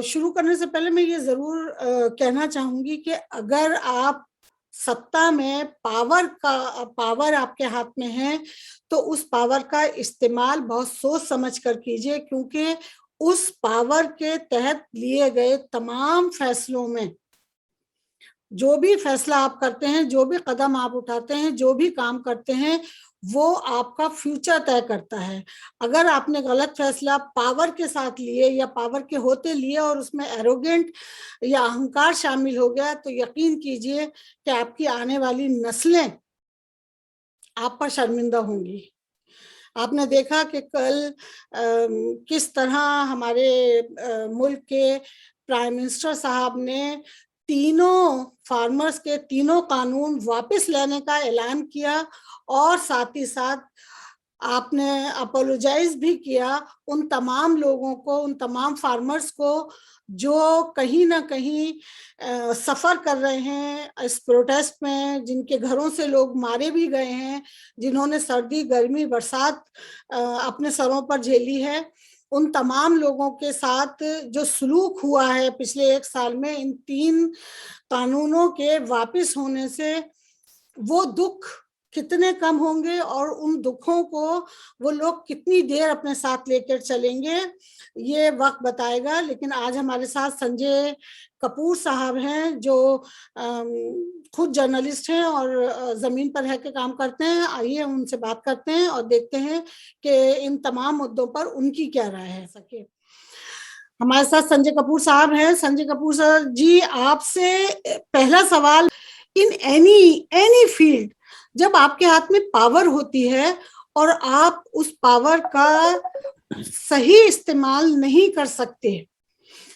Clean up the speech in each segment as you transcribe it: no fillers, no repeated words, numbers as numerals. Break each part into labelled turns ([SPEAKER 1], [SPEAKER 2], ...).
[SPEAKER 1] शुरू करने से पहले मैं ये जरूर कहना चाहूंगी कि अगर आप सत्ता में पावर आपके हाथ में है तो उस पावर का इस्तेमाल बहुत सोच समझ कर कीजिए, क्योंकि उस पावर के तहत लिए गए तमाम फैसलों में, जो भी फैसला आप करते हैं, जो भी कदम आप उठाते हैं, जो भी काम करते हैं, वो आपका फ्यूचर तय करता है। अगर आपने गलत फैसला पावर के साथ लिए या पावर के होते लिए और उसमें एरोगेंट या अहंकार शामिल हो गया, तो यकीन कीजिए कि आपकी आने वाली नस्लें आप पर शर्मिंदा होंगी। आपने देखा कि कल किस तरह हमारे मुल्क के प्राइम मिनिस्टर साहब ने तीनों फार्मर्स के तीनों कानून वापस लेने का ऐलान किया, और साथ ही साथ आपने अपोलोजाइज भी किया उन तमाम लोगों को, उन तमाम फार्मर्स को जो कहीं ना कहीं सफर कर रहे हैं इस प्रोटेस्ट में, जिनके घरों से लोग मारे भी गए हैं, जिन्होंने सर्दी गर्मी बरसात अपने सरों पर झेली है। उन तमाम लोगों के साथ जो सलूक हुआ है पिछले 1 साल में इन 3 कानूनों के वापस होने से, वो दुख कितने कम होंगे और उन दुखों को वो लोग कितनी देर अपने साथ लेकर चलेंगे, ये वक्त बताएगा। लेकिन आज हमारे साथ संजय कपूर साहब हैं, जो खुद जर्नलिस्ट हैं और जमीन पर रह के काम करते हैं। आइए उनसे बात करते हैं और देखते हैं कि इन तमाम मुद्दों पर उनकी क्या राय है। सके हमारे साथ संजय कपूर साहब हैं। संजय कपूर सर जी, आपसे पहला सवाल, इन एनी फील्ड, जब आपके हाथ में पावर होती है और आप उस पावर का सही इस्तेमाल नहीं कर सकते,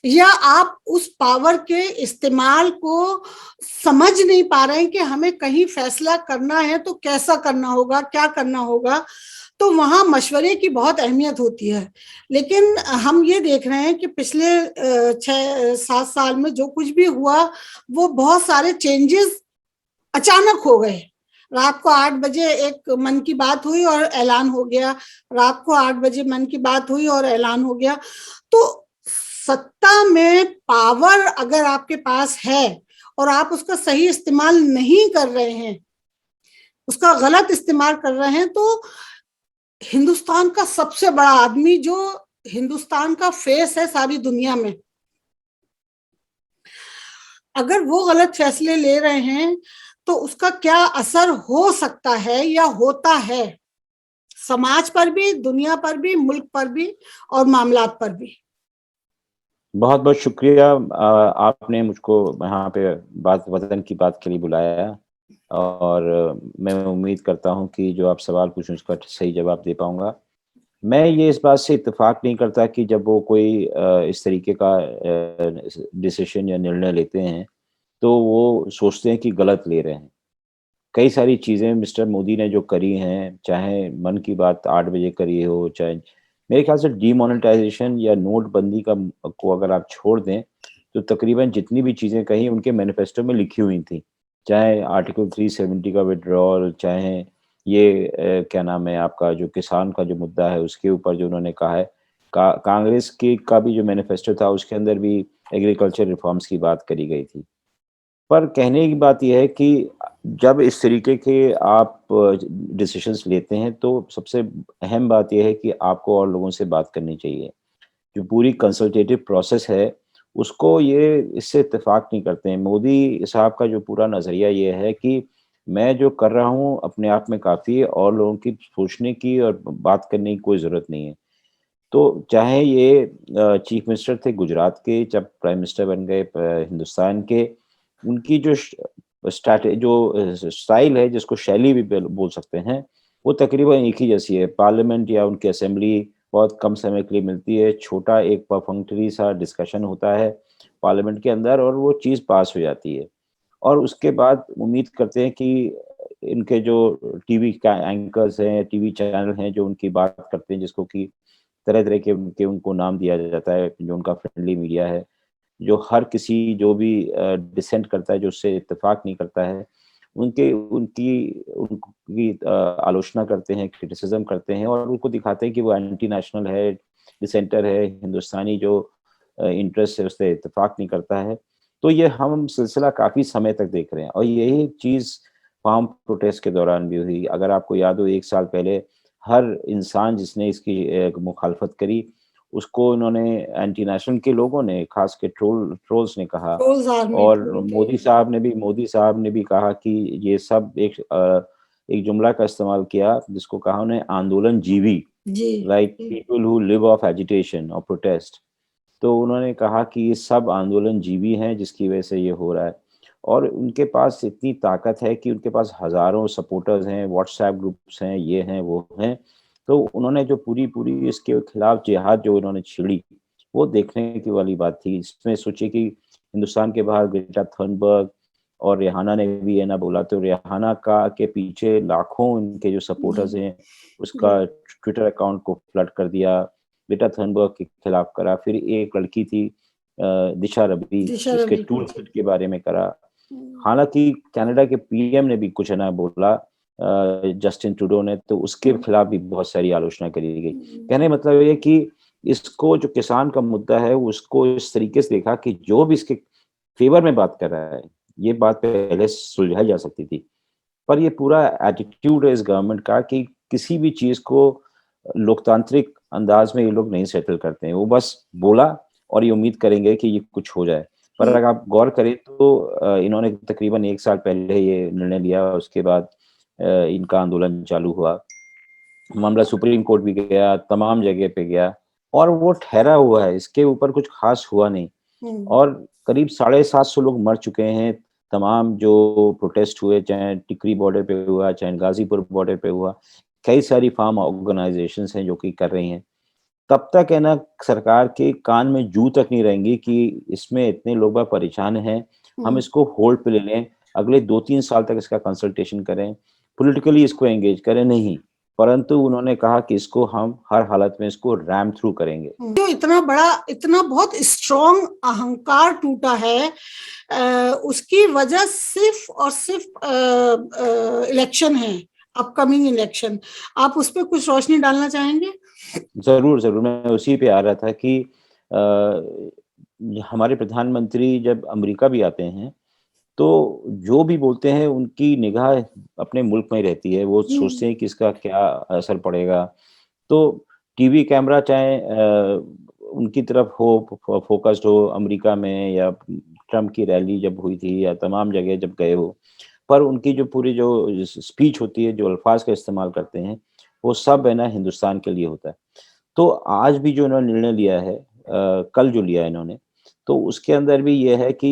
[SPEAKER 1] या आप उस पावर के इस्तेमाल को समझ नहीं पा रहे हैं कि हमें कहीं फैसला करना है तो कैसा करना होगा, क्या करना होगा, तो वहां मशवरे की बहुत अहमियत होती है। लेकिन हम ये देख रहे हैं कि पिछले 6-7 साल में जो कुछ भी हुआ, वो बहुत सारे चेंजेस अचानक हो गए। रात को 8 बजे एक मन की बात हुई और ऐलान हो गया, रात को 8 बजे मन की बात हुई और ऐलान हो गया। तो सत्ता में पावर अगर आपके पास है और आप उसका सही इस्तेमाल नहीं कर रहे हैं, उसका गलत इस्तेमाल कर रहे हैं, तो हिंदुस्तान का सबसे बड़ा आदमी, जो हिंदुस्तान का फेस है सारी दुनिया में, अगर वो गलत फैसले ले रहे हैं तो उसका क्या असर हो सकता है या होता है समाज पर भी, दुनिया पर भी, मुल्क पर भी और मामलात पर भी।
[SPEAKER 2] बहुत बहुत शुक्रिया, आपने मुझको यहाँ पे बात वतन की बात के लिए बुलाया, और मैं उम्मीद करता हूँ कि जो आप सवाल पूछें उसका सही जवाब दे पाऊंगा। मैं ये इस बात से इत्तेफाक नहीं करता कि जब वो कोई इस तरीके का डिसीजन या निर्णय लेते हैं तो वो सोचते हैं कि गलत ले रहे हैं। कई सारी चीज़ें मिस्टर मोदी ने जो करी हैं, चाहे मन की बात 8 बजे करी हो, चाहे मेरे ख्याल से डीमोनेटाइजेशन या नोटबंदी का को अगर आप छोड़ दें, तो तकरीबन जितनी भी चीज़ें कही उनके मैनिफेस्टो में लिखी हुई थी। चाहे आर्टिकल 370 का विथड्रॉल, चाहे ये क्या नाम है आपका जो किसान का जो मुद्दा है उसके ऊपर जो उन्होंने कहा है। कांग्रेस के का भी जो मैनिफेस्टो था उसके अंदर भी एग्रीकल्चर रिफॉर्म्स की बात करी गई थी। पर कहने की बात ये है कि जब इस तरीके के आप डिसीजंस लेते हैं तो सबसे अहम बात ये है कि आपको और लोगों से बात करनी चाहिए। जो पूरी कंसल्टेटिव प्रोसेस है उसको ये इससे इत्तेफाक नहीं करते हैं। मोदी साहब का जो पूरा नज़रिया ये है कि मैं जो कर रहा हूँ अपने आप में काफ़ी है और लोगों की सोचने की और बात करने की कोई ज़रूरत नहीं है। तो चाहे ये चीफ मिनिस्टर थे गुजरात के, जब प्राइम मिनिस्टर बन गए हिंदुस्तान के, उनकी जो स्टाइल है, जिसको शैली भी बोल सकते हैं, वो तकरीबन एक ही जैसी है। पार्लियामेंट या उनकी असेंबली बहुत कम समय के लिए मिलती है, छोटा एक परफंक्टरी सा डिस्कशन होता है पार्लियामेंट के अंदर और वो चीज़ पास हो जाती है। और उसके बाद उम्मीद करते हैं कि इनके जो टीवी का एंकर्स हैं, टीवी चैनल हैं जो उनकी बात करते हैं, जिसको कि तरह-तरह के उनको नाम दिया जाता है, जो उनका फ्रेंडली मीडिया है, जो हर किसी जो भी डिसेंट करता है, जो उससे इत्तेफ़ाक नहीं करता है, उनकी आलोचना करते हैं, क्रिटिसिज़्म करते हैं और उनको दिखाते हैं कि वो एंटी नेशनल है, डिसेंटर है, हिंदुस्तानी जो इंटरेस्ट से उससे इत्तेफ़ाक नहीं करता है। तो ये हम सिलसिला काफ़ी समय तक देख रहे हैं और यही चीज़ फार्म प्रोटेस्ट के दौरान भी हुई। अगर आपको याद हो 1 साल पहले हर इंसान जिसने इसकी मुखालफ़त करी, उसको इन्होंने एंटी नेशनल के लोगों ने, ख़ास के ट्रोल्स ने कहा
[SPEAKER 1] रोज़ आर्मी
[SPEAKER 2] और
[SPEAKER 1] ट्रोल के।
[SPEAKER 2] मोदी साहब ने भी कहा कि ये सब एक जुमला का इस्तेमाल किया जिसको कहा उन्हें आंदोलन-जीवी,
[SPEAKER 1] जी,
[SPEAKER 2] लाइक
[SPEAKER 1] जी।
[SPEAKER 2] People who live off agitation और प्रोटेस्ट। तो उन्होंने कहा कि ये सब आंदोलन-जीवी हैं जिसकी वजह से ये हो रहा है और उनके पास इतनी ताकत है कि उनके पास हज़ारों सपोर्टर्स हैं, व्हाट्सएप ग्रुप्स हैं, ये हैं, वो हैं। तो उन्होंने जो पूरी-पूरी इसके खिलाफ जिहाद जो उन्होंने छिड़ी, वो देखने की वाली बात थी। इसमें सोचिए कि हिंदुस्तान के बाहर ग्रेटा थर्नबर्ग और रिहाना ने भी ये ना बोला, तो रिहाना का के पीछे लाखों उनके जो
[SPEAKER 1] जी,
[SPEAKER 2] सपोर्टर्स हैं,
[SPEAKER 1] जी।
[SPEAKER 2] उसका ट्विटर अकाउंट को फ्लड कर दिया। ग्रेटा थर्नबर्ग के खिलाफ करा, फिर एक लड़की थी दिशा रवि,
[SPEAKER 1] दिशा
[SPEAKER 2] उसके
[SPEAKER 1] रवि
[SPEAKER 2] टूल
[SPEAKER 1] जी।
[SPEAKER 2] किट के बारे में करा।
[SPEAKER 1] हुँ,
[SPEAKER 2] हालाँकि कनाडा के पीएम ने भी कुछ है ना बोला जस्टिन ट्रूडो ने, तो उसके
[SPEAKER 1] हुँ,
[SPEAKER 2] खिलाफ भी बहुत सारी आलोचना करी गई। कहने
[SPEAKER 1] हुँ,
[SPEAKER 2] का मतलब ये है कि इसको जो किसान का मुद्दा है, उसको इस तरीके से देखा कि जो भी इसके फ़ेवर में बात कर रहा है, ये बात पहले सुलझाई जा सकती थी। पर ये पूरा एटीट्यूड है इस गवर्नमेंट का कि किसी भी चीज़ को लोकतांत्रिक अंदाज में ये लोग नहीं सेटल करते हैं। वो बस बोला और ये उम्मीद करेंगे कि ये कुछ हो जाए। पर
[SPEAKER 1] हुँ,
[SPEAKER 2] अगर आप गौर करें तो इन्होंने तकरीबन 1 साल पहले ये निर्णय लिया, उसके बाद इनका आंदोलन चालू हुआ। मामला सुप्रीम कोर्ट भी गया, तमाम जगह पे गया और वो ठहरा हुआ है, इसके ऊपर कुछ ख़ास हुआ नहीं।
[SPEAKER 1] हुँ,
[SPEAKER 2] और करीब 750 लोग मर चुके हैं, तमाम जो प्रोटेस्ट हुए, चाहे टिकरी बॉर्डर पे हुआ, चाहे गाज़ीपुर बॉर्डर पे हुआ, कई सारी फार्म ऑर्गनाइज़ेशंस हैं जो कि कर रही हैं। तब तक है ना सरकार के कान में जूँ तक नहीं रहेंगी कि इसमें इतने लोग बाग परेशान हैं, हम
[SPEAKER 1] हुँ।
[SPEAKER 2] इसको होल्ड पे ले लें, अगले 2-3 साल तक इसका कंसल्टेशन करें, पॉलिटिकली इसको एंगेज करें, नहीं। परंतु उन्होंने कहा कि इसको हम हर हालत में इसको रैम थ्रू करेंगे।
[SPEAKER 1] जो इतना बड़ा, इतना बहुत स्ट्रॉन्ग अहंकार टूटा है, उसकी वजह सिर्फ और सिर्फ इलेक्शन है, अपकमिंग इलेक्शन। आप उस पे कुछ रोशनी डालना चाहेंगे?
[SPEAKER 2] ज़रूर, ज़रूर, मैं उसी पे आ रहा था कि हमारे प्रधानमंत्री जब अमेरिका भी आते हैं, तो जो भी बोलते हैं उनकी निगाह अपने मुल्क में ही रहती है, वो सोचते
[SPEAKER 1] हुँ,
[SPEAKER 2] हैं कि इसका क्या असर पड़ेगा। तो टीवी कैमरा चाहे उनकी तरफ हो फ़ोकस्ड हो अमेरिका में या ट्रम्प की रैली जब हुई थी या तमाम जगह जब गए हो, पर उनकी जो पूरी जो स्पीच होती है, जो अल्फ़ाज़ का इस्तेमाल करते हैं, वो सब है ना हिंदुस्तान के लिए होता है। तो आज भी जो इन्होंने निर्णय लिया है कल जो लिया है इन्होंने, तो उसके अंदर भी ये है कि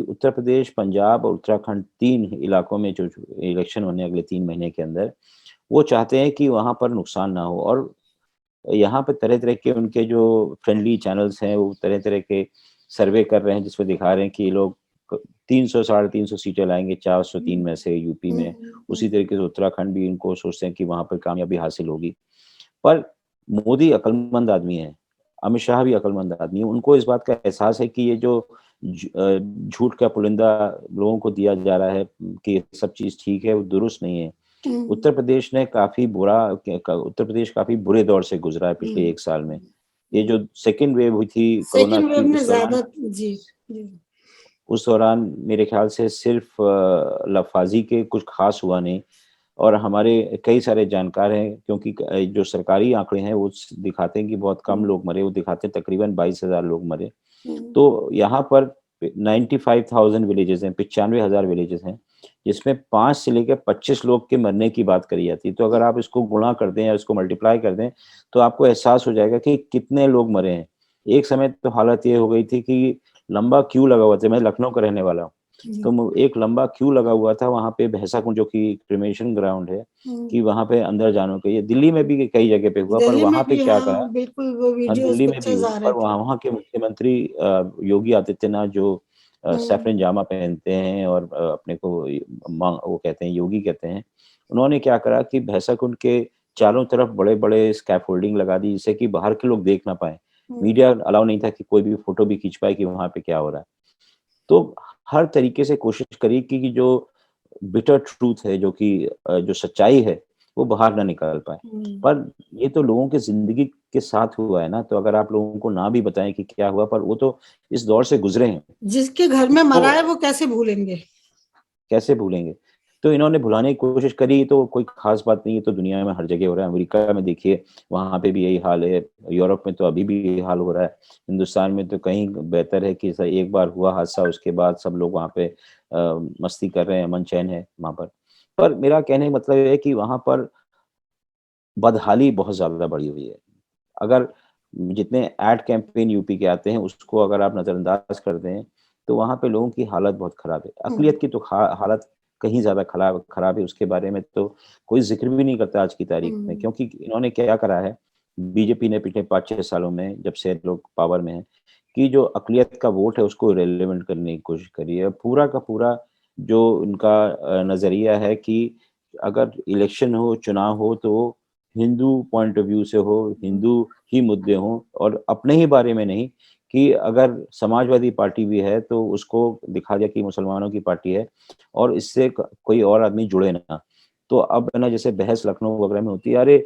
[SPEAKER 2] उत्तर प्रदेश, पंजाब और उत्तराखंड 3 इलाकों में जो जो इलेक्शन होने हैं अगले 3 महीने के अंदर, वो चाहते हैं कि वहाँ पर नुकसान ना हो और यहाँ पे तरह-तरह के उनके जो फ्रेंडली चैनल्स हैं, वो तरह-तरह के सर्वे कर रहे हैं, जिसमें दिखा रहे हैं कि ये लोग क 300 साढ़े 300 सीटें लाएँगे, 403
[SPEAKER 1] हुँ,
[SPEAKER 2] में से यूपी
[SPEAKER 1] हुँ,
[SPEAKER 2] में।
[SPEAKER 1] हुँ,
[SPEAKER 2] उसी तरीके से उत्तराखंड भी इनको सोचते हैं कि वहाँ पर कामयाबी हासिल होगी। पर मोदी अक्लमंद आदमी है, अमित शाह भी अक्लमंद आदमी है, उनको इस बात का एहसास है कि ये जो झूठ का पुलिंदा लोगों को दिया जा रहा है कि ये सब चीज़ ठीक है, वो दुरुस्त नहीं है।
[SPEAKER 1] हुँ,
[SPEAKER 2] उत्तर प्रदेश ने काफ़ी बुरा क क उत्तर प्रदेश काफ़ी बुरे दौर से गुज़रा है पिछले
[SPEAKER 1] हुँ।
[SPEAKER 2] 1 साल में। ये जो सेकंड वेव हुई थी कोरोना
[SPEAKER 1] सेकंड वेव
[SPEAKER 2] की
[SPEAKER 1] ने
[SPEAKER 2] उस दौरान
[SPEAKER 1] ज़्यादा जी, जी।
[SPEAKER 2] उस दौरान मेरे ख़्याल से सिर्फ़ लफ़ाज़ी के कुछ ख़ास हुआ नहीं और हमारे कई सारे जानकार हैं क्योंकि जो सरकारी आँकड़े हैं वो स दिखाते हैं कि बहुत कम
[SPEAKER 1] हुँ,
[SPEAKER 2] लोग मरे, वो दिखाते हैं तकरीबन 22,000 लोग मरे।
[SPEAKER 1] हुँ,
[SPEAKER 2] तो यहाँ पर 95,000 विलेजेज़ हैं, 95,000 विलेजेज़ हैं, जिसमें 5 से लेकर 25 लोग के मरने की बात करी जाती है। तो अगर आप इसको गुणा कर दें या इसको मल्टीप्लाई कर दें, तो आपको एहसास हो जाएगा कि कितने लोग मरे हैं। एक समय तो हालत ये हो गई थी कि लंबा क्यू लगा हुआ था, मैं लखनऊ का रहने वाला हूँ।
[SPEAKER 1] जी।
[SPEAKER 2] तो म एक लंबा क्यू लगा हुआ था वहाँ पे भैंसाकुंड जो कि क्रिमेशन ग्राउंड है,
[SPEAKER 1] हुँ।
[SPEAKER 2] कि वहाँ पे अंदर जाने को ये दिल्ली में भी कई जगह पे हुआ, पर
[SPEAKER 1] दिल्ली
[SPEAKER 2] वहाँ
[SPEAKER 1] में
[SPEAKER 2] पे
[SPEAKER 1] भी
[SPEAKER 2] क्या करा
[SPEAKER 1] हाँ, बिल्कुल वो
[SPEAKER 2] हाँ,
[SPEAKER 1] वीडियोज़
[SPEAKER 2] दिल्ली में भी
[SPEAKER 1] पिक्चर्स
[SPEAKER 2] हुआ,
[SPEAKER 1] आ रहे
[SPEAKER 2] पर
[SPEAKER 1] थे।
[SPEAKER 2] वहाँ वहाँ के मुख्यमंत्री योगी आदित्यनाथ जो
[SPEAKER 1] हुँ,
[SPEAKER 2] सैफ़रन जामा पहनते हैं और अपने को वो कहते हैं योगी कहते हैं। उन्होंने क्या करा कि भैंसाकुंड के चारों तरफ बड़े-बड़े स्कैफोल्डिंग लगा दी जिससे कि बाहर के लोग देख ना पाएँ।
[SPEAKER 1] हुँ,
[SPEAKER 2] मीडिया अलाउ नहीं था कि कोई भी फ़ोटो भी खींच पाए कि वहाँ पे क्या हो रहा है। तो हर तरीके से कोशिश करी कि जो बिटर ट्रूथ है जो कि जो सच्चाई है, वो बाहर ना निकल पाए। पर ये तो लोगों की ज़िंदगी के साथ हुआ है ना, तो अगर आप लोगों को ना भी बताएँ कि क्या हुआ, पर वो तो इस दौर से गुज़रे हैं।
[SPEAKER 1] जिसके घर में मरा है वो कैसे भूलेंगे?
[SPEAKER 2] कैसे भूलेंगे? तो इन्होंने भुलाने की कोशिश करी, तो कोई ख़ास बात नहीं है, तो दुनिया में हर जगह हो रहा है। अमेरिका में देखिए, वहाँ पे भी यही हाल है, यूरोप में तो अभी भी यही हाल हो रहा है। हिंदुस्तान में तो कहीं बेहतर है कि स एक बार हुआ हादसा, उसके बाद सब लोग वहाँ पे मस्ती कर रहे हैं, अमन-चैन है वहाँ पर। पर मेरा कहने का मतलब ये है कि वहाँ पर बदहाली बहुत ज़्यादा बढ़ी हुई है। अगर जितने एड कैंपेन यूपी के आते हैं, उसको अगर आप नज़रअंदाज कर दें, तो वहाँ पे लोगों की हालत बहुत ख़राब है। अक़लियत की तो हालत कहीं ज़्यादा ख़राब है, उसके बारे में तो कोई ज़िक्र भी नहीं करता आज की तारीख़ में, क्योंकि इन्होंने क्या करा है, बीजेपी ने पिछले 5-6 सालों में, जब से लोग पावर में हैं, कि जो अक़लियत का वोट है, उसको इर्रेलेवेंट करने की कोशिश करी है। पूरा का पूरा जो उनका नज़रिया है कि अगर इलेक्शन हो, चुनाव हो, तो हिंदू पॉइंट ऑफ व्यू से हो, हिंदू ही मुद्दे हों और अपने ही बारे में नहीं, कि अगर समाजवादी पार्टी भी है, तो उसको दिखा दिया कि मुसलमानों की पार्टी है और इससे क कोई और आदमी जुड़े ना। तो अब है ना, जैसे बहस लखनऊ वगैरह में होती है, अरे!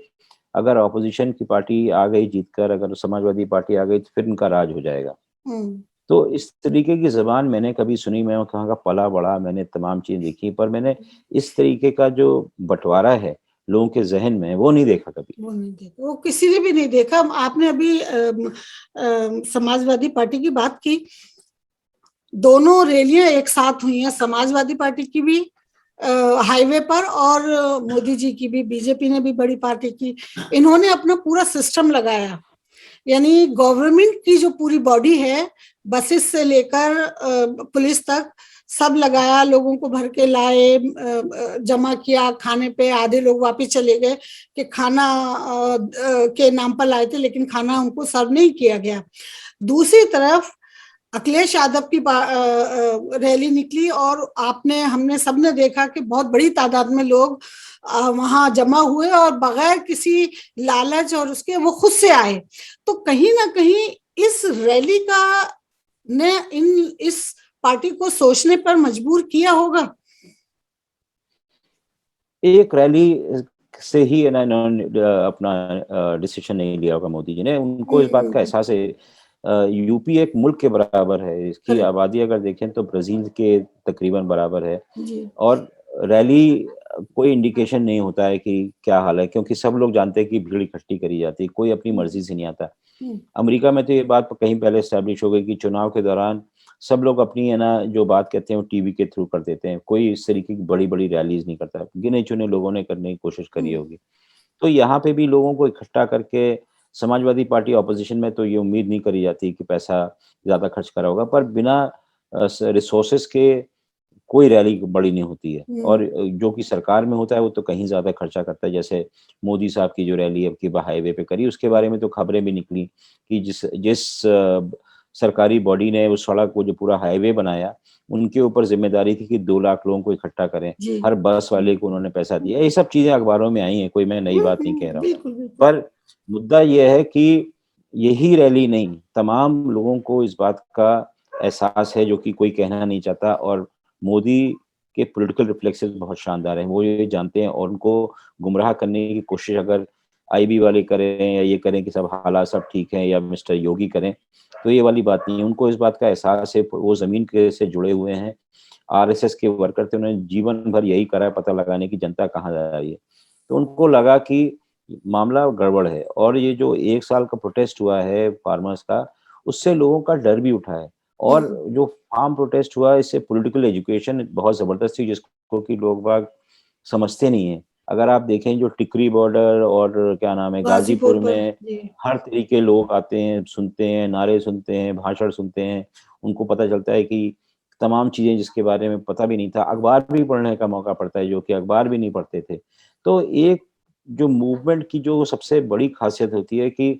[SPEAKER 2] अगर ऑपोज़िशन की पार्टी आ गई जीत कर, अगर समाजवादी पार्टी आ गई, तो फिर इनका राज हो जाएगा। तो इस तरीके की ज़बान मैंने कभी सुनी, मैं कहाँ का पला-बड़ा, मैंने तमाम चीज़ें देखी, पर मैंने इस तरीके का जो बँटवारा है, लोगों के ज़हन में, वो नहीं देखा कभी।
[SPEAKER 1] वो नहीं देखा, वो किसी ने भी नहीं देखा। आपने अभी समाजवादी पार्टी की बात की, दोनों रैलियां एक साथ हुई हैं, समाजवादी पार्टी की भी हाईवे पर और मोदी जी की भी, बीजेपी ने भी बड़ी पार्टी की। इन्होंने अपना पूरा सिस्टम लगाया, यानी गवर्नमेंट की जो पूरी बॉडी है, बसेस से लेकर पुलिस तक सब लगाया, लोगों को भर के लाए, जमा किया, खाने पे आधे लोग वापस चले गए कि खाना के नाम पर लाए थे, लेकिन खाना उनको सर्व नहीं किया गया। दूसरी तरफ अखिलेश यादव की रैली निकली और हमने सबने देखा कि बहुत बड़ी तादाद में लोग वहां जमा हुए और बगैर किसी लालच और उसके वो खुद से आए। तो कहीं ना कहीं इस रैली का ने इस पार्टी को सोचने पर मजबूर किया होगा।
[SPEAKER 2] एक रैली से ही है ना, इन्होंने अपना डिसीजन नहीं लिया होगा मोदी जी ने। उनको इस बात का एहसास है, यूपी एक मुल्क के बराबर है, इसकी आबादी अगर देखें तो ब्राज़ील के तकरीबन बराबर है और रैली कोई इंडिकेशन नहीं होता है कि क्या हाल है, क्योंकि सब लोग जानते हैं कि भीड़ इकट्ठी करी जाती है, कोई अपनी मर्ज़ी से नहीं आता। अमेरिका में तो ये बात कहीं पहले एस्टेब्लिश हो गई कि चुनाव के दौरान सब लोग अपनी है ना, जो बात कहते हैं वो टीवी के थ्रू कर देते हैं। कोई इस तरीके की बड़ी-बड़ी रैलीज़ नहीं करता। गिने-चुने लोगों ने करने की कोशिश करी होगी। तो यहाँ पे भी लोगों को इकट्ठा करके समाजवादी पार्टी ऑपोज़िशन में तो ये उम्मीद नहीं करी जाती कि पैसा ज़्यादा खर्च करा होगा, पर बिना रिसोर्सेज़ के कोई रैली बड़ी नहीं होती है और जो कि सरकार में होता है वो तो कहीं ज़्यादा खर्चा करता है। जैसे मोदी साहब की जो रैली अब की हाईवे पे करी, उसके बारे में तो खबरें भी निकली कि जिस जिस सरकारी बॉडी ने उस सड़क को जो पूरा हाईवे बनाया, उनके ऊपर ज़िम्मेदारी थी कि 2 लाख लोगों को इकट्ठा करें। हर बस वाले को उन्होंने पैसा दिया। ये सब चीज़ें अखबारों में आई हैं, कोई मैं नई बात नहीं कह रहा हूँ। पर मुद्दा ये है कि यही रैली नहीं, तमाम लोगों को इस बात का एहसास है, जो कि कोई कहना नहीं चाहता और मोदी के पॉलिटिकल रिफ्लेक्सेस बहुत शानदार हैं। वो ये जानते हैं और उनको गुमराह करने की कोशिश अगर आईबी वाले करें या ये करें कि सब हालात सब ठीक हैं या मिस्टर योगी करें, तो ये वाली बात नहीं है। उनको इस बात का एहसास है, वो ज़मीन के से जुड़े हुए हैं। आरएसएस के वर्कर थे, उन्होंने जीवन भर यही करा है, पता लगाने की जनता कहाँ जा रही है। तो उनको लगा कि मामला गड़बड़ है और ये जो 1 साल का प्रोटेस्ट हुआ है फार्मर्स का, उससे लोगों का डर भी उठा है और जो फार्म प्रोटेस्ट हुआ, इससे पॉलिटिकल एजुकेशन बहुत ज़बरदस्त थी, जिसको कि लोग-बाग समझते नहीं हैं। अगर आप देखें जो टिकरी बॉर्डर और क्या नाम है, गाज़ीपुर में हर तरीके के लोग आते हैं, सुनते हैं, नारे सुनते हैं, भाषण सुनते हैं। उनको पता चलता है कि तमाम चीज़ें जिसके बारे में पता भी नहीं था, अखबार भी पढ़ने का मौका पड़ता है, जो कि अखबार भी नहीं पढ़ते थे। तो एक जो मूवमेंट की जो सबसे बड़ी ख़ासियत होती है कि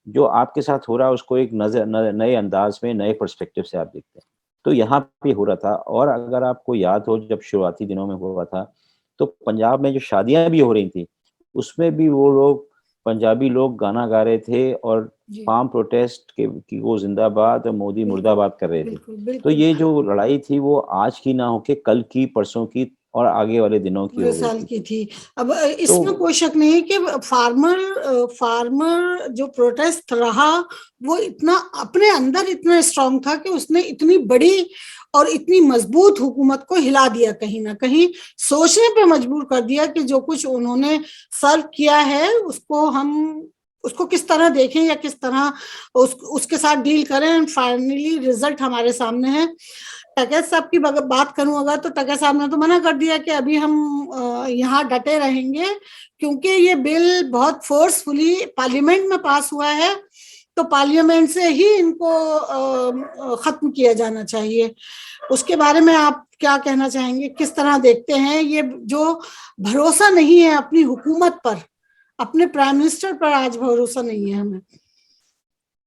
[SPEAKER 2] जो आपके साथ हो रहा है, उसको एक नए अंदाज़ में, नए पर्सपेक्टिव से आप देखते हैं। तो यहाँ पे हो रहा था और अगर आपको याद हो, जब शुरुआती दिनों में हुआ था, तो पंजाब में जो शादियाँ भी हो रही थी, उसमें भी वो लोग पंजाबी लोग गाना गा रहे थे और फार्म प्रोटेस्ट के कि वो ज़िंदाबाद, मोदी मुर्दाबाद कर रहे थे। तो ये जो लड़ाई थी, वो आज की ना होके कल की, परसों की और आगे वाले दिनों की
[SPEAKER 1] पूरे
[SPEAKER 2] हो गई
[SPEAKER 1] साल
[SPEAKER 2] थी।
[SPEAKER 1] की थी। अब
[SPEAKER 2] तो
[SPEAKER 1] इसमें कोई शक नहीं है कि फार्मर जो प्रोटेस्ट रहा वो इतना अपने अंदर इतना स्ट्रांग था कि उसने इतनी बड़ी और इतनी मजबूत हुकूमत को हिला दिया, कहीं ना कहीं सोचने पे मजबूर कर दिया कि जो कुछ उन्होंने सर्व किया है उसको किस तरह देखें या किस तरह उसके साथ डील करें। एंड फाइनली रिजल्ट हमारे सामने है। टकैत साहब की बात करूं अगर, तो टकैत साहब ने तो मना कर दिया कि अभी हम यहाँ डटे रहेंगे, क्योंकि ये बिल बहुत फोर्सफुली पार्लियामेंट में पास हुआ है, तो पार्लियामेंट से ही इनको खत्म किया जाना चाहिए। उसके बारे में आप क्या कहना चाहेंगे, किस तरह देखते हैं ये जो भरोसा नहीं है अपनी हुकूमत पर, अपने प्राइम मिनिस्टर पर आज भरोसा नहीं है हमें?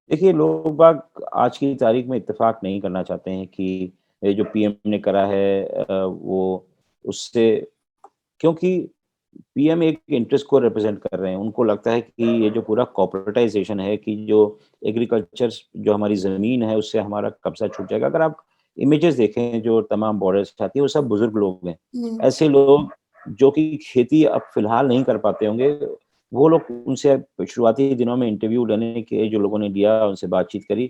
[SPEAKER 2] देखिए, लोग बाग आज की तारीख में इत्तेफ़ाक नहीं करना चाहते हैं कि ये जो पीएम ने करा है वो उससे, क्योंकि पीएम एक इंटरेस्ट को रिप्रेज़ेंट कर रहे हैं। उनको लगता है कि ये जो पूरा कॉर्पोरेटाइज़ेशन है, कि जो एग्रीकल्चर जो हमारी ज़मीन है, उससे हमारा कब्ज़ा छूट जाएगा। अगर आप इमेजेस देखें जो तमाम बॉर्डर से आती है, वो सब बुज़ुर्ग लोग हैं। ऐसे लोग जो कि खेती अब फ़िलहाल नहीं कर पाते होंगे, वो लोग उनसे शुरुआती दिनों में इंटरव्यू लेने के जो लोगों ने लिया, उनसे बातचीत करी,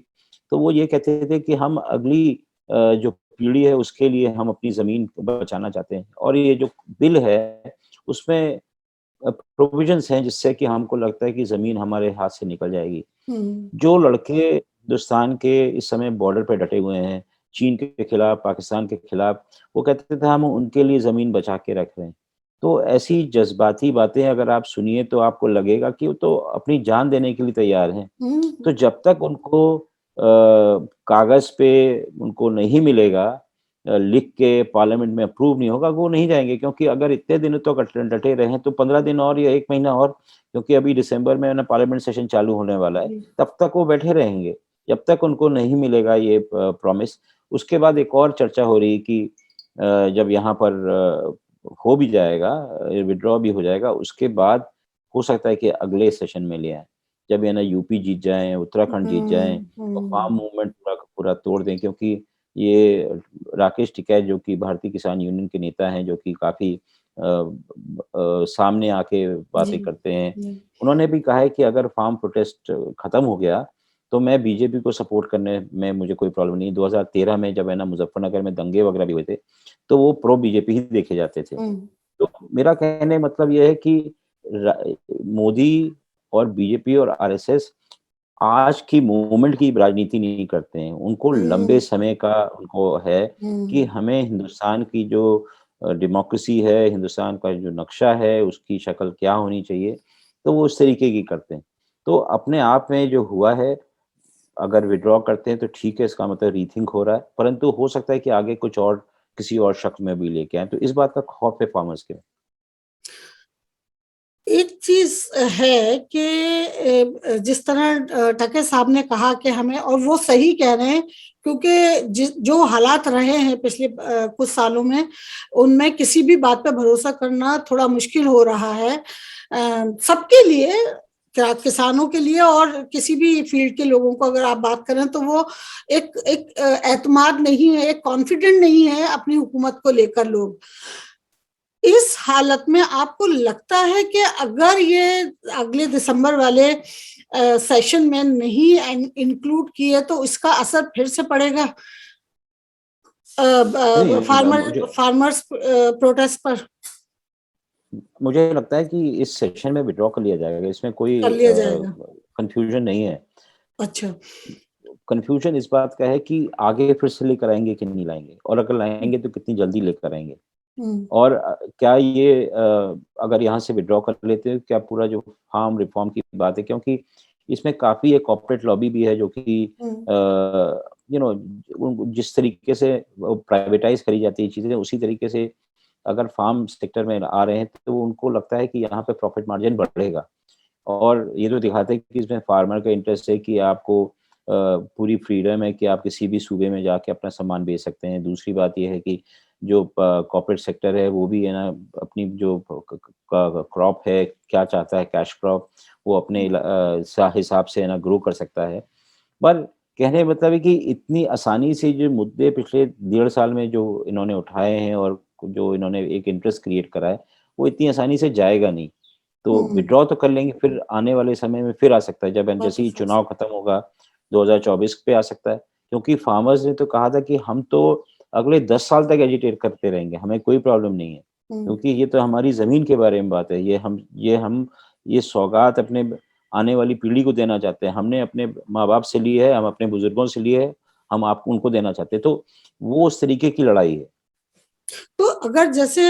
[SPEAKER 2] तो वो ये कहते थे कि हम अगली जो पीढ़ी है, उसके लिए हम अपनी ज़मीन बचाना चाहते हैं। और ये जो बिल है, उसमें प्रोविज़न्स हैं जिससे कि हमको लगता है कि ज़मीन हमारे हाथ से निकल जाएगी। जो लड़के हिंदुस्तान के इस समय बॉर्डर पे डटे हुए हैं, चीन के खिलाफ, पाकिस्तान के खिलाफ, वो कहते थे हम उनके लिए ज़मीन बचा के रख रहे हैं। तो ऐसी जज़्बाती बातें अगर आप सुनिए तो आपको लगेगा कि वो तो अपनी जान देने के लिए तैयार हैं। तो जब तक उनको कागज़ पे उनको नहीं मिलेगा, लिख के पार्लियामेंट में अप्रूव नहीं होगा, वो नहीं जाएँगे, क्योंकि अगर इतने दिनों तक डटे रहे हैं तो 15 दिन और या 1 महीना और, क्योंकि अभी दिसंबर में ना पार्लियामेंट सेशन चालू होने वाला है, तब तक वो बैठे रहेंगे। जब तक उनको नहीं मिलेगा ये प्रॉमिस। उसके बाद एक और चर्चा हो रही कि जब यहाँ पर हो भी जाएगा, विथड्रॉ भी हो जाएगा, उसके बाद हो सकता है कि अगले सेशन में ले आएँ। जब ये ना यूपी जीत जाएँ, उत्तराखंड जीत जाएँ, तो फार्म मूवमेंट पूरा का पूरा तोड़ दें, क्योंकि ये राकेश टिकैत जो कि भारतीय किसान यूनियन के नेता हैं, जो कि काफ़ी सामने आके
[SPEAKER 1] जी,
[SPEAKER 2] बातें करते हैं।
[SPEAKER 1] जी।
[SPEAKER 2] उन्होंने भी कहा है कि अगर फार्म प्रोटेस्ट खत्म हो गया, तो मैं बीजेपी को सपोर्ट करने में मुझे कोई प्रॉब्लम नहीं है। 2013 में जब है ना मुज़फ्फरनगर में दंगे वगैरह भी हुए थे, तो वो प्रो बीजेपी ही देखे जाते थे। तो मेरा कहने का मतलब ये है कि रा मोदी और बीजेपी और आरएसएस आज की मूवमेंट की राजनीति नहीं करते हैं। उनको लंबे समय का उनको है कि हमें हिंदुस्तान की जो डेमोक्रेसी है, हिंदुस्तान का जो नक्शा है, उसकी शक्ल क्या होनी चाहिए, तो वो उस तरीके की करते हैं। तो अपने आप में जो हुआ है, अगर विथड्रॉ करते हैं तो ठीक है, इसका मतलब रीथिंक हो रहा है, परंतु हो सकता है कि आगे कुछ और किसी और शक्ल में भी लेके आएँ, तो इस बात का खौफ है फार्मर्स के।
[SPEAKER 1] एक चीज है कि जिस तरह टके साहब ने कहा कि हमें, और वो सही कह रहे हैं, क्योंकि जो हालात रहे हैं पिछले कुछ सालों में, उनमें किसी भी बात पे भरोसा करना थोड़ा मुश्किल हो रहा है सबके लिए, क्या किसानों के लिए और किसी भी फील्ड के लोगों को अगर आप बात करें, तो वो एक एक एतमाद नहीं है, एक कॉन्फिडेंट नहीं है अपनी हुकूमत को लेकर लोग। इस हालत में आपको लगता है कि अगर ये अगले दिसंबर वाले सेशन में नहीं इंक्लूड किए तो इसका असर फिर से पड़ेगा
[SPEAKER 2] नहीं,
[SPEAKER 1] फार्मर्स प्रोटेस्ट पर?
[SPEAKER 2] मुझे लगता है कि इस सेशन में विथड्रॉ कर लिया जाएगा, इसमें कोई
[SPEAKER 1] कर लिया जाएगा?
[SPEAKER 2] कन्फ्यूजन नहीं है।
[SPEAKER 1] अच्छा।
[SPEAKER 2] कन्फ्यूजन इस बात का है कि आगे फिर से लेकर आएँगे कि नहीं लाएँगे, और अगर
[SPEAKER 1] हम्म,
[SPEAKER 2] लाएँगे तो कितनी जल्दी लेकर आएँगे।
[SPEAKER 1] हम्म,
[SPEAKER 2] और क्या ये अगर यहाँ से विथड्रॉ कर लेते हैं, क्या पूरा जो फार्म रिफॉर्म की बात है, क्योंकि इसमें काफ़ी एक कॉर्पोरेट लॉबी भी है जो कि
[SPEAKER 1] हम्म,
[SPEAKER 2] अ, जिस तरीके से वो प्राइवेटाइज़ करी जाती है चीज़ें, उसी तरीके से अगर फार्म सेक्टर में आ रहे हैं, तो उनको लगता है कि यहाँ पे प्रॉफिट मार्जिन बढ़ेगा। और ये तो दिखाते हैं कि इसमें फार्मर का इंटरेस्ट है कि आपको पूरी फ्रीडम है कि आप किसी भी सूबे में जाके अपना सामान बेच सकते हैं। दूसरी बात ये है कि जो कॉर्पोरेट सेक्टर है, वो भी है ना अपनी जो क्रॉप है, क्या चाहता है कैश क्रॉप, वो अपने हिसाब से है ना ग्रो कर सकता है। पर कहने का मतलब है कि इतनी आसानी से जो मुद्दे पिछले 1.5 साल में जो इन्होंने उठाए हैं और जो इन्होंने एक इंटरेस्ट क्रिएट करा है, वो इतनी आसानी से जाएगा नहीं। तो
[SPEAKER 1] हम्म,
[SPEAKER 2] विथड्रॉ तो कर लेंगे, फिर आने वाले समय में फिर आ सकता है, जब जैसे ही
[SPEAKER 1] वापस आ
[SPEAKER 2] चुनाव खत्म होगा, 2024 पे आ सकता है। क्योंकि फार्मर्स ने तो कहा था कि हम तो अगले 10 साल तक एजिटेट करते रहेंगे, हमें कोई प्रॉब्लम नहीं है।
[SPEAKER 1] हम्म,
[SPEAKER 2] क्योंकि ये तो हमारी ज़मीन के बारे में बात है, ये सौगात अपने आने वाली पीढ़ी को देना चाहते हैं। हमने अपने माँ-बाप से ली है, हम अपने बुजुर्गों से लिए है, हम आपको उनको देना चाहते हैं। तो वो उस तरीके की लड़ाई है।
[SPEAKER 1] तो अगर जैसे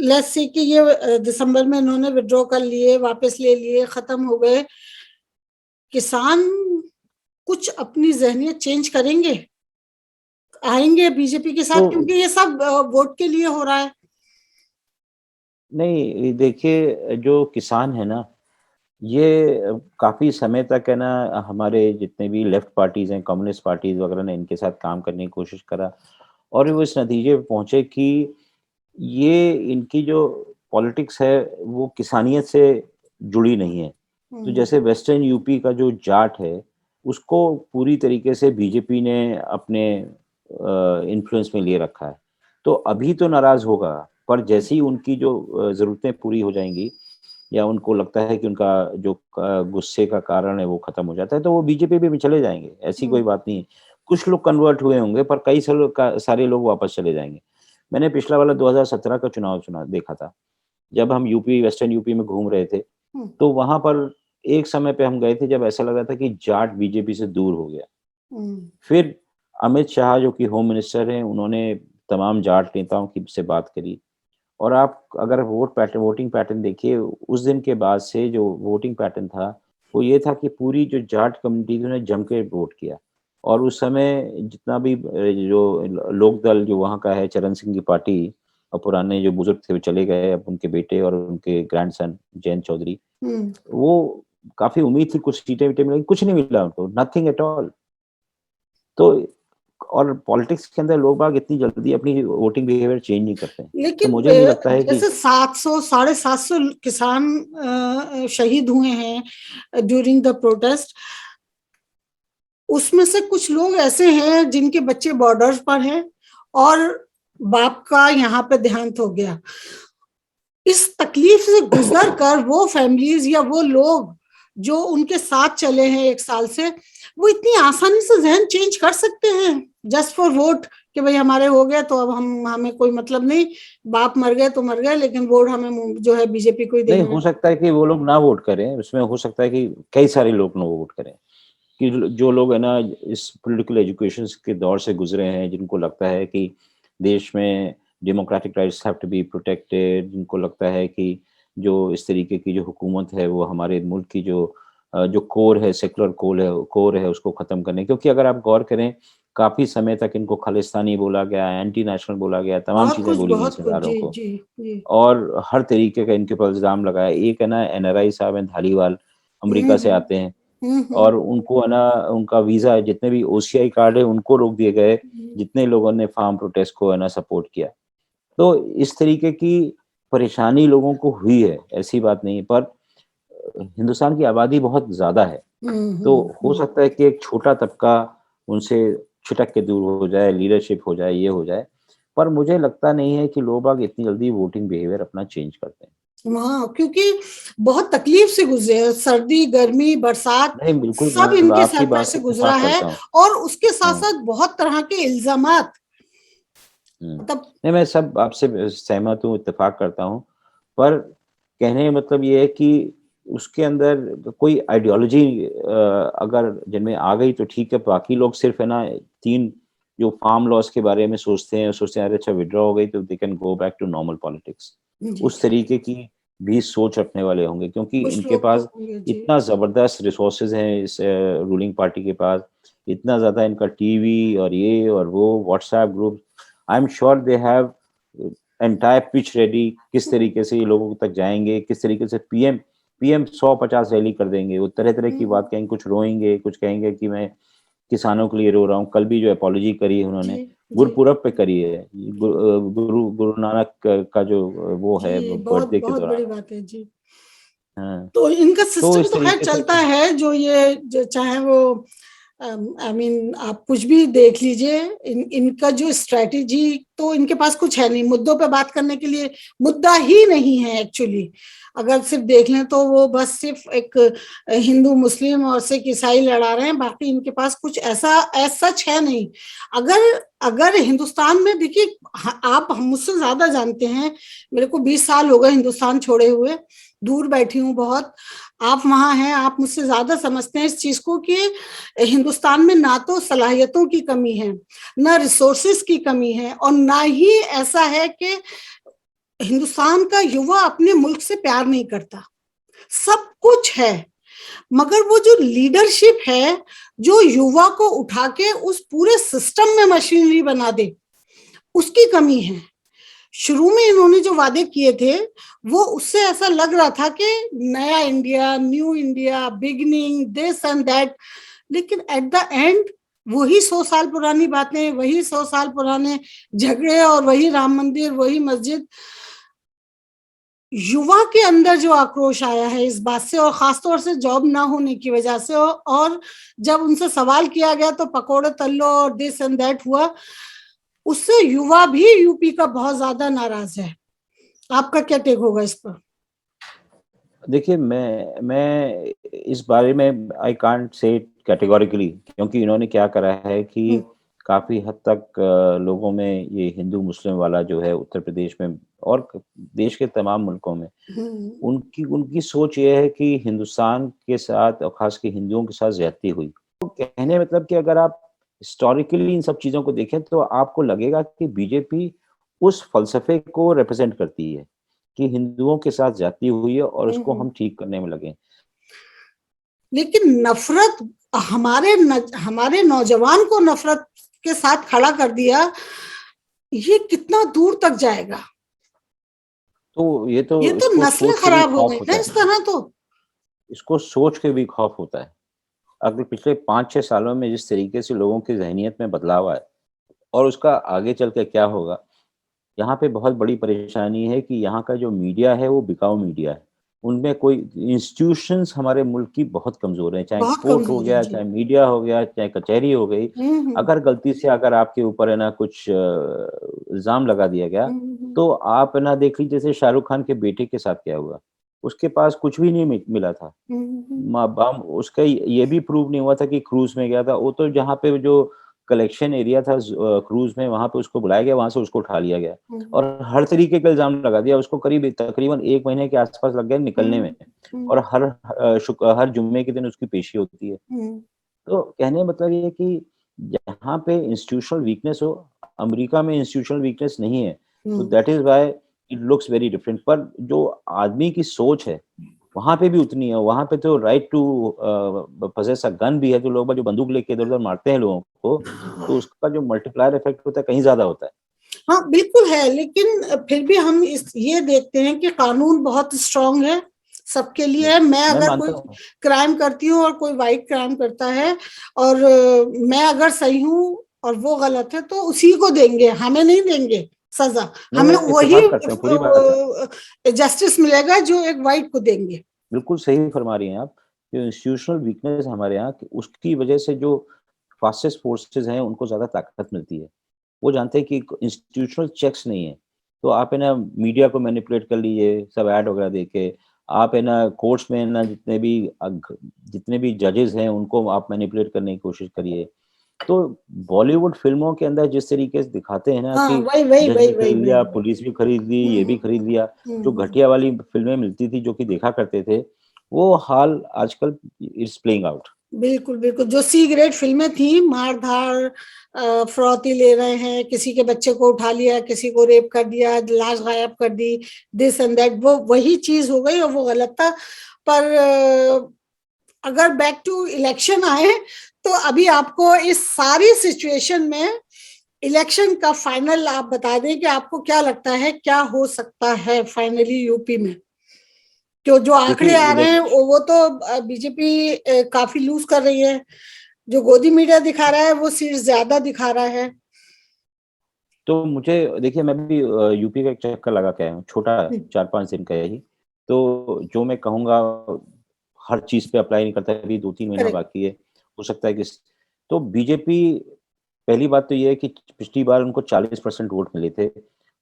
[SPEAKER 1] लेट्स से कि ये दिसंबर में इन्होंने विड्रॉ कर लिए, वापस ले लिए, खत्म हो गए, किसान कुछ अपनी ज़हनियत चेंज करेंगे, आएंगे बीजेपी के
[SPEAKER 2] तो
[SPEAKER 1] साथ, क्योंकि ये सब वोट के लिए हो रहा है।
[SPEAKER 2] नहीं, देखिए जो किसान है ना, ये काफ़ी समय तक है ना, हमारे जितने भी लेफ्ट पार्टीज़ हैं, कम्युनिस्ट पार्टीज़ वगैरह ने इनके साथ काम करने की कोशिश करा, और वो इस नतीजे पे पहुँचे कि ये इनकी जो पॉलिटिक्स है, वो किसानियत से जुड़ी नहीं है। तो
[SPEAKER 1] हम्म,
[SPEAKER 2] जैसे वेस्टर्न यूपी का जो जाट है, उसको पूरी तरीके से बीजेपी ने अपने इन्फ्लुएंस में लिए रखा है। तो अभी तो नाराज़ होगा, पर जैसे ही उनकी जो ज़रूरतें पूरी हो जाएँगी, या उनको लगता है कि उनका जो गुस्से का कारण है वो खत्म हो जाता है, तो वो बीजेपी में भी चले जाएँगे, ऐसी कोई
[SPEAKER 1] हम्म,
[SPEAKER 2] बात नहीं है। कुछ लोग कन्वर्ट हुए होंगे, पर कई सारे लोग वापस चले जाएँगे। मैंने पिछला वाला 2017 का चुनाव देखा था। जब हम यूपी, वेस्टर्न यूपी में घूम रहे थे,
[SPEAKER 1] हम्म,
[SPEAKER 2] तो वहाँ पर एक समय पे हम गए थे जब ऐसा लग रहा था कि जाट बीजेपी से दूर हो गया।
[SPEAKER 1] हम्म,
[SPEAKER 2] फिर अमित शाह जो कि होम मिनिस्टर हैं, उन्होंने तमाम जाट नेताओं की से बात करी, और आप अगर वोटिंग पैटर्न देखिए, उस दिन के बाद से जो वोटिंग पैटर्न था, वो ये था कि पूरी जो जाट कम्युनिटी थी, उन्होंने जम के वोट किया। और उस समय जितना भी जो लोक दल जो वहाँ का है, चरण सिंह की पार्टी, और पुराने जो बुजुर्ग थे वो चले गए, अब उनके बेटे और उनके ग्रैंडसन जयंत चौधरी,
[SPEAKER 1] हम्म।
[SPEAKER 2] वो काफ़ी उम्मीद थी कुछ सीटें-वीटें मिलेंगी, कुछ नहीं मिला उनको, नथिंग एट ऑल। तो और पॉलिटिक्स के अंदर लोग बाग इतनी जल्दी अपनी वोटिंग बिहेवियर चेंज नहीं करते हैं। तो
[SPEAKER 1] लेकिन
[SPEAKER 2] मुझे नहीं लगता है कि
[SPEAKER 1] जैसे 700 750 किसान शहीद हुए हैं ड्यूरिंग द प्रोटेस्ट, उसमें से कुछ लोग ऐसे हैं जिनके बच्चे बॉर्डर पर हैं और बाप का यहाँ पे देहांत हो गया। इस तकलीफ से गुजर कर वो फैमिलीज या वो लोग जो उनके साथ चले हैं एक साल से, वो इतनी आसानी से जहन चेंज कर सकते हैं जस्ट फॉर वोट, कि भाई हमारे हो गए तो अब हमें कोई मतलब नहीं, बाप मर गए तो मर गए, लेकिन वोट हमें जो है बीजेपी को ही
[SPEAKER 2] नहीं,
[SPEAKER 1] देना
[SPEAKER 2] हो
[SPEAKER 1] है।
[SPEAKER 2] सकता है कि वो लोग ना वोट करें, उसमें हो सकता है कि कई सारे लोग ना वोट करें। कि जो लोग है ना इस पॉलिटिकल एजुकेशन के दौर से गुजरे हैं, जिनको लगता है कि देश में democratic rights have to be protected, जिनको लगता है कि जो इस तरीके की जो हुकूमत है वो हमारे मुल्क की जो कोर है, सेकुलर कोर है उसको ख़त्म करने, क्योंकि अगर आप गौर करें, काफ़ी समय तक इनको खालिस्तानी बोला गया, एंटी नेशनल बोला गया, तमाम चीज़ें बोली गई
[SPEAKER 1] बहुत कुछ,
[SPEAKER 2] सरदारों
[SPEAKER 1] जी
[SPEAKER 2] को।
[SPEAKER 1] जी जी।
[SPEAKER 2] और हर तरीके का इनके ऊपर इल्ज़ाम लगाया। एक है ना एनआरआई साहब हैं धालीवाल, अमेरिका से आते हैं,
[SPEAKER 1] हम्म,
[SPEAKER 2] और उनको है ना उनका वीज़ा, जितने भी ओसीआई कार्ड है उनको रोक दिए गए,
[SPEAKER 1] हम्म,
[SPEAKER 2] जितने लोगों ने फार्म प्रोटेस्ट को है ना सपोर्ट किया। तो इस तरीके की परेशानी लोगों को हुई है, ऐसी बात नहीं है, पर हिंदुस्तान की आबादी बहुत ज़्यादा है, तो हो
[SPEAKER 1] हम्म।
[SPEAKER 2] सकता है कि एक छोटा तबका उनसे छिटक के दूर हो जाए, लीडरशिप हो जाए, ये हो जाए। पर मुझे लगता नहीं है कि लोग बाग इतनी जल्दी वोटिंग बिहेवियर अपना चेंज करते हैं।
[SPEAKER 1] हाँ, क्योंकि बहुत तकलीफ से गुजरे हैं, सर्दी गर्मी बरसात
[SPEAKER 2] नहीं, बिल्कुल
[SPEAKER 1] सब
[SPEAKER 2] मैं
[SPEAKER 1] इनके
[SPEAKER 2] आपकी
[SPEAKER 1] सर पे
[SPEAKER 2] बात
[SPEAKER 1] से
[SPEAKER 2] से
[SPEAKER 1] गुजरा
[SPEAKER 2] इत्तेफ़ाक
[SPEAKER 1] है।
[SPEAKER 2] करता हूँ।
[SPEAKER 1] और उसके साथ
[SPEAKER 2] हुँ,
[SPEAKER 1] साथ बहुत तरह के इल्जामात,
[SPEAKER 2] हुँ।
[SPEAKER 1] मतलब
[SPEAKER 2] नहीं, मैं सब आपसे सहमत हूँ, इत्तेफ़ाक करता हूँ, पर कहने का मतलब ये है कि उसके अंदर कोई आइडियोलॉजी अगर जिनमें आ गई तो ठीक है, बाकी लोग सिर्फ़ है ना 3 जो फार्म लॉज़ के बारे में सोचते हैं अरे अच्छा विथड्रॉ हो गई तो they can go back to normal politics.
[SPEAKER 1] जी,
[SPEAKER 2] उस तरीके की भी सोच रखने वाले होंगे, क्योंकि
[SPEAKER 1] कुछ
[SPEAKER 2] इनके
[SPEAKER 1] लोग तो
[SPEAKER 2] पास
[SPEAKER 1] होंगे जी।
[SPEAKER 2] इतना ज़बरदस्त रिसोर्सेज़ हैं इस रूलिंग पार्टी के पास, इतना ज़्यादा इनका टीवी और ये और वो WhatsApp group, I am sure they have entire pitch ready, किस तरीके से ये लोगों तक जाएँगे, किस तरीके से पीएम पीएम 100-50 रैली कर देंगे, वो तरह-तरह की
[SPEAKER 1] हम्म,
[SPEAKER 2] बात कहेंगे, कुछ रोएँगे, कुछ कहेंगे कि मैं किसानों के लिए रो रहा हूँ। कल भी जो अपॉलॉजी करी है
[SPEAKER 1] जी
[SPEAKER 2] उन्होंने,
[SPEAKER 1] जी
[SPEAKER 2] गुरपूरब पे करी है। गुरु नानक का जो वो है
[SPEAKER 1] जी, बहुत
[SPEAKER 2] बर्थडे के
[SPEAKER 1] बहुत
[SPEAKER 2] दौरान।
[SPEAKER 1] बड़ी बात है जी।
[SPEAKER 2] हाँ,
[SPEAKER 1] तो इनका
[SPEAKER 2] तो
[SPEAKER 1] सिस्टम
[SPEAKER 2] इस
[SPEAKER 1] तो खैर
[SPEAKER 2] तरीके से
[SPEAKER 1] चलता है, जो ये जो चाहे वो आई मीन आप कुछ भी देख लीजिए, इनका जो स्ट्रेटेजी तो इनके पास कुछ है नहीं, मुद्दों पे बात करने के लिए मुद्दा ही नहीं है एक्चुअली। अगर सिर्फ देख लें तो वो बस सिर्फ एक हिंदू मुस्लिम और सिख ईसाई लड़ा रहे हैं, बाकी इनके पास कुछ ऐसा सच है नहीं। अगर अगर हिंदुस्तान में देखिए, आप हम मुझसे ज्यादा जानते हैं, मेरे को 20 साल हो गए हिंदुस्तान छोड़े हुए, दूर बैठी हूँ बहुत। आप वहां हैं, आप मुझसे ज्यादा समझते हैं इस चीज को कि हिंदुस्तान में ना तो सलाहियतों की कमी है, ना रिसोर्सेस की कमी है, और ना ही ऐसा है कि हिंदुस्तान का युवा अपने मुल्क से प्यार नहीं करता। सब कुछ है, मगर वो जो लीडरशिप है, जो युवा को उठा के उस पूरे सिस्टम में मशीनरी बना दे, उसकी कमी है। शुरू में इन्होंने जो वादे किए थे, वो उससे ऐसा लग रहा था कि नया India, new India, beginning, this and that, लेकिन एट द एंड वही 100 साल पुरानी बातें, वही 100 साल पुराने झगड़े, और वही राम मंदिर, वही मस्जिद। युवा के अंदर जो आक्रोश आया है इस बात से, और खासतौर से जॉब ना होने की वजह से, और जब उनसे सवाल किया गया तो पकोड़े तल लो और दिस एंड दैट हुआ, उससे युवा भी यूपी का बहुत ज्यादा नाराज है। आपका क्या टेक होगा इस पर?
[SPEAKER 2] देखिए, मैं इस बारे में I can't say it categorically, क्योंकि इन्होंने क्या करा है कि काफ़ी हद तक लोगों में ये हिंदू-मुस्लिम वाला जो है उत्तर प्रदेश में और देश के तमाम मुल्कों में, उनकी उनकी सोच ये है कि हिंदुस्तान के साथ और ख़ास के हिंदुओं के साथ ज़्यादती हुई। तो कहने मतलब कि अगर आप हिस्टोरिकली इन सब चीज़ों को देखें तो आपको लगेगा कि बीजेपी उस फ़लसफ़े को रिप्रेज़ेंट करती है, कि हिंदुओं के साथ ज़्यादती हुई है और उसको हम ठीक करने में लगे।
[SPEAKER 1] लेकिन नफरत, हमारे नौजवान को नफरत के साथ खड़ा कर दिया, ये कितना दूर तक जाएगा?
[SPEAKER 2] तो ये तो
[SPEAKER 1] ये तो
[SPEAKER 2] इसको
[SPEAKER 1] नस्लें
[SPEAKER 2] सोच के भी
[SPEAKER 1] खराब हो
[SPEAKER 2] खौफ
[SPEAKER 1] गई
[SPEAKER 2] होता
[SPEAKER 1] ना
[SPEAKER 2] है।
[SPEAKER 1] इस तरह तो।
[SPEAKER 2] इसको सोच के भी खौफ होता है। अगर पिछले 5-6 सालों में जिस तरीके से लोगों की ज़हनियत में बदलाव आया और उसका आगे चल के क्या होगा, यहाँ पे बहुत बड़ी परेशानी है कि यहाँ का जो मीडिया है वो बिकाऊ मीडिया है। उनमें कोई इंस्टीट्यूशंस हमारे मुल्क की बहुत कमज़ोर हैं, चाहे
[SPEAKER 1] बहुत
[SPEAKER 2] कोर्ट हो
[SPEAKER 1] कमजोर है
[SPEAKER 2] गया,
[SPEAKER 1] जी।
[SPEAKER 2] चाहे मीडिया हो गया, चाहे कचहरी हो गई।
[SPEAKER 1] हम्म
[SPEAKER 2] अगर गलती से अगर आपके ऊपर है ना कुछ इल्ज़ाम लगा दिया गया,
[SPEAKER 1] हम्म
[SPEAKER 2] तो आप है ना देख लीजिए जैसे शाहरुख खान के बेटे के साथ क्या हुआ। उसके पास कुछ भी नहीं मिला था।
[SPEAKER 1] हम्म
[SPEAKER 2] म बम उसका ये भी प्रूव नहीं हुआ था कि क्रूज़ में गया था। वो तो जहाँ पे जो कलेक्शन एरिया था क्रूज़ में वहाँ पे उसको बुलाया गया, वहाँ से उसको उठा लिया गया
[SPEAKER 1] हम्म
[SPEAKER 2] और हर तरीके का इल्ज़ाम लगा दिया। उसको तकरीबन 1 महीने के आस-पास लग गए निकलने में
[SPEAKER 1] हम्म
[SPEAKER 2] और हर जुम्मे के दिन उसकी पेशी होती है।
[SPEAKER 1] हम्म
[SPEAKER 2] तो कहने का मतलब ये है कि जहाँ पे इंस्टीट्यूशनल वीकनेस हो, अमेरिका में इंस्टीट्यूशनल वीकनेस नहीं है। तो
[SPEAKER 1] hmm
[SPEAKER 2] that is why it looks very different. पर जो आदमी की सोच है वहाँ पे भी उतनी है, वहाँ पे तो right to possess a gun भी है, तो लोग जो बंदूक लेके इधर-उधर मारते हैं लोगों को, तो उसका जो मल्टीप्लायर इफ़ेक्ट होता है कहीं ज़्यादा होता है।
[SPEAKER 1] हाँ बिल्कुल है, लेकिन फिर भी हम ये देखते हैं कि कानून बहुत स्ट्रांग है, सबके लिए है। मैं
[SPEAKER 2] मैं
[SPEAKER 1] अगर
[SPEAKER 2] मानता
[SPEAKER 1] कोई
[SPEAKER 2] हूँ।
[SPEAKER 1] क्राइम करती हूँ और कोई वाइट क्राइम करता है, और मैं अगर सही हूँ और वो गलत है, तो उसी को देंगे, हमें नहीं देंगे सजा।
[SPEAKER 2] नहीं,
[SPEAKER 1] हमें
[SPEAKER 2] मैं
[SPEAKER 1] वही
[SPEAKER 2] इत्तेफ़ाक करता हूँ, पूरी बात है।
[SPEAKER 1] जस्टिस मिलेगा जो एक वाइट को देंगे।
[SPEAKER 2] बिल्कुल सही फरमा रही हैं आप। जो इंस्टीट्यूशनल वीकनेस है हमारे यहाँ कि उसकी वजह से जो फासिस्ट फोर्सेस हैं, उनको ज़्यादा ताकत मिलती है। वो जानते हैं कि इंस्टीट्यूशनल चेक्स नहीं है। तो आप है ना मीडिया को मैनिपुलेट कर लीजिए, सब ऐड वगैरह देके। आप है ना कोर्ट्स में ना जितने भी जजेस हैं, उनको आप मैनिपुलेट करने की कोशिश करिए। तो बॉलीवुड फ़िल्मों के अंदर जिस तरीके से दिखाते हैं ना
[SPEAKER 1] हाँ
[SPEAKER 2] कि
[SPEAKER 1] वही वही
[SPEAKER 2] जज
[SPEAKER 1] वही
[SPEAKER 2] भी
[SPEAKER 1] वही
[SPEAKER 2] खरीद
[SPEAKER 1] वही
[SPEAKER 2] लिया,
[SPEAKER 1] वही।
[SPEAKER 2] पुलिस भी खरीद ली, ये भी खरीद लिया। जो
[SPEAKER 1] हम्म।
[SPEAKER 2] घटिया वाली फ़िल्में मिलती थी, जो कि देखा करते थे, वो हाल आजकल इट्स प्लेइंग आउट।
[SPEAKER 1] बिल्कुल बिल्कुल, जो सी ग्रेड फिल्में थी, मार धाड़, फिरौती ले रहे हैं, किसी के बच्चे को उठा लिया, किसी को रेप कर दिया, लाश गायब कर दी, दिस एंड दैट, वो वही चीज हो गई और वो गलत था। पर अगर बैक टू इलेक्शन आए, तो अभी आपको इस सारी सिचुएशन में इलेक्शन का फाइनल आप बता दें कि आपको क्या लगता है, क्या हो सकता है फाइनली यूपी में? जो आंकड़े
[SPEAKER 2] देखिए
[SPEAKER 1] आ रहे हैं,
[SPEAKER 2] इलेक्श
[SPEAKER 1] वो तो बीजेपी काफी लूज कर रही है। जो गोदी मीडिया दिखा रहा है, वो सीट ज्यादा दिखा रहा है।
[SPEAKER 2] तो मुझे देखिए मैं भी यूपी का एक चक्कर लगा के आया हूँ, छोटा है, 4-5 दिन का है ही। तो जो मैं कहूँगा हर चीज़ पे अप्लाई नहीं करता, अभी 2-3 महीना
[SPEAKER 1] करेक्ट।
[SPEAKER 2] बाकी है। हो सकता है कि तो बीजेपी पहली बात तो ये है कि पिछली बार उनको 40% वोट मिले थे।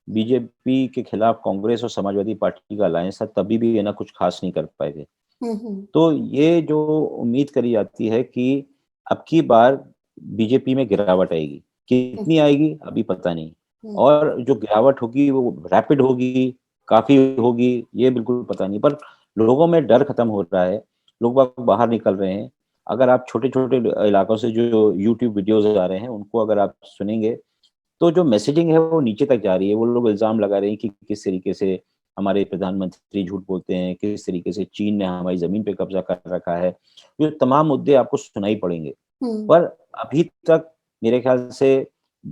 [SPEAKER 2] बीजेपी के खिलाफ कांग्रेस और समाजवादी पार्टी का अलायंस था, तभी भी ये ना कुछ खास नहीं कर पाए थे। तो ये जो उम्मीद करी जाती है कि अब की बार बीजेपी में गिरावट आएगी। कितनी आएगी अभी पता नहीं, और जो गिरावट होगी वो रैपिड होगी, काफ़ी होगी, ये बिल्कुल पता नहीं। पर लोगों में डर खत्म हो रहा है, लोग बाग बाहर निकल रहे हैं। अगर आप छोटे-छोटे इलाकों से जो यूट्यूब वीडियोज़ आ रहे हैं, उनको अगर आप सुनेंगे, तो जो मैसेजिंग है वो नीचे तक जा रही है। वो लोग इल्ज़ाम लगा रहे हैं कि किस तरीके से हमारे प्रधानमंत्री झूठ बोलते हैं, किस तरीके से चीन ने हमारी ज़मीन पे कब्ज़ा कर रखा है। ये तमाम मुद्दे आपको सुनाई पड़ेंगे। पर अभी तक मेरे ख़्याल से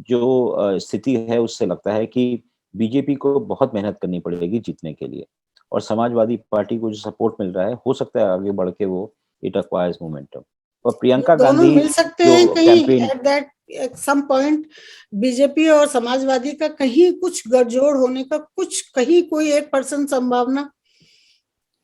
[SPEAKER 2] जो स्थिति है उससे लगता है कि बीजेपी को बहुत मेहनत करनी पड़ेगी जीतने के लिए, और समाजवादी पार्टी को जो सपोर्ट मिल रहा है, हो सकता है आगे बढ़ के वो इट एक्वायर्स मोमेंटम। और
[SPEAKER 1] ये
[SPEAKER 2] प्रियंका
[SPEAKER 1] दोनों
[SPEAKER 2] गांधी
[SPEAKER 1] मिल सकते हैं
[SPEAKER 2] जो
[SPEAKER 1] कहीं
[SPEAKER 2] campaign
[SPEAKER 1] at that at some point. BJP और समाजवादी का कहीं कुछ गठजोड़ होने का कुछ कहीं कोई 1% संभावना?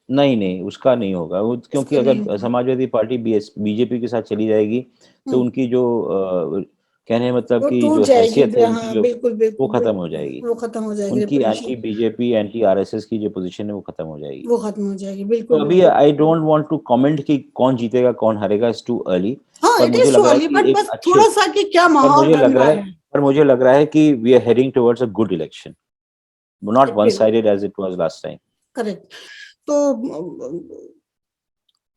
[SPEAKER 2] नहीं, नहीं, उसका नहीं होगा वो, क्योंकि
[SPEAKER 1] इसका नहीं
[SPEAKER 2] अगर
[SPEAKER 1] होगा।
[SPEAKER 2] समाजवादी पार्टी बीजेपी के साथ चली जाएगी, तो उनकी जो कहने मतलब
[SPEAKER 1] वो
[SPEAKER 2] कि
[SPEAKER 1] टूट
[SPEAKER 2] जो
[SPEAKER 1] जाएगी,
[SPEAKER 2] हैसियत है उनकी,
[SPEAKER 1] हाँ
[SPEAKER 2] जो
[SPEAKER 1] बिल्कुल
[SPEAKER 2] वो
[SPEAKER 1] बिल्कुल
[SPEAKER 2] खत्म हो
[SPEAKER 1] बिल्कुल,
[SPEAKER 2] जाएगी।
[SPEAKER 1] वो खत्म हो जाएगी,
[SPEAKER 2] उनकी anti
[SPEAKER 1] reputation
[SPEAKER 2] BJP, anti RSS की जो पोज़ीशन है वो खत्म हो जाएगी।
[SPEAKER 1] वो खत्म हो जाएगी,
[SPEAKER 2] तो
[SPEAKER 1] बिल्कुल
[SPEAKER 2] अभी
[SPEAKER 1] बिल्कुल।
[SPEAKER 2] I don't want to comment कि कौन जीतेगा, कौन हारेगा, इट्स टू अर्ली।
[SPEAKER 1] हाँ,
[SPEAKER 2] पर
[SPEAKER 1] इट
[SPEAKER 2] मुझे
[SPEAKER 1] इज टू
[SPEAKER 2] लग रहा है
[SPEAKER 1] अर्ली,
[SPEAKER 2] कि
[SPEAKER 1] बट
[SPEAKER 2] एक
[SPEAKER 1] बस
[SPEAKER 2] अच्छे
[SPEAKER 1] थोड़ा सा कि क्या
[SPEAKER 2] पर
[SPEAKER 1] माहौल
[SPEAKER 2] मुझे
[SPEAKER 1] बन
[SPEAKER 2] लग रहा
[SPEAKER 1] रहा
[SPEAKER 2] है
[SPEAKER 1] है।
[SPEAKER 2] पर मुझे लग रहा है कि we are heading towards a good election, not
[SPEAKER 1] it
[SPEAKER 2] one
[SPEAKER 1] will,
[SPEAKER 2] sided as it was last time.
[SPEAKER 1] Correct. तो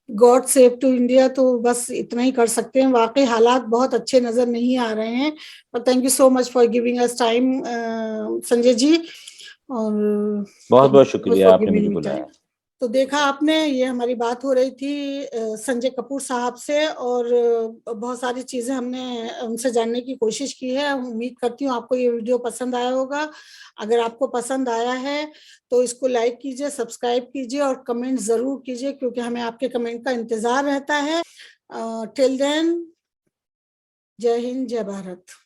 [SPEAKER 1] गॉड सेव टू इंडिया, तो बस इतना ही कर सकते हैं। वाकई हालात बहुत अच्छे नजर नहीं आ रहे हैं, पर thank you so much for giving us time Sanjay ji, और
[SPEAKER 2] बहुत-बहुत
[SPEAKER 1] थैंक यू
[SPEAKER 2] शुक्रिया
[SPEAKER 1] फॉर
[SPEAKER 2] आपने मुझे
[SPEAKER 1] गिविंग मी टाइम।
[SPEAKER 2] बुलाया।
[SPEAKER 1] तो देखा आपने, ये हमारी बात हो रही थी संजय कपूर साहब से, और बहुत सारी चीजें हमने उनसे जानने की कोशिश की है। उम्मीद करती हूँ आपको ये वीडियो पसंद आया होगा। अगर आपको पसंद आया है तो इसको लाइक कीजिए, सब्सक्राइब कीजिए और कमेंट जरूर कीजिए, क्योंकि हमें आपके कमेंट का इंतजार रहता है। टिल देन, जय हिंद, जय भारत।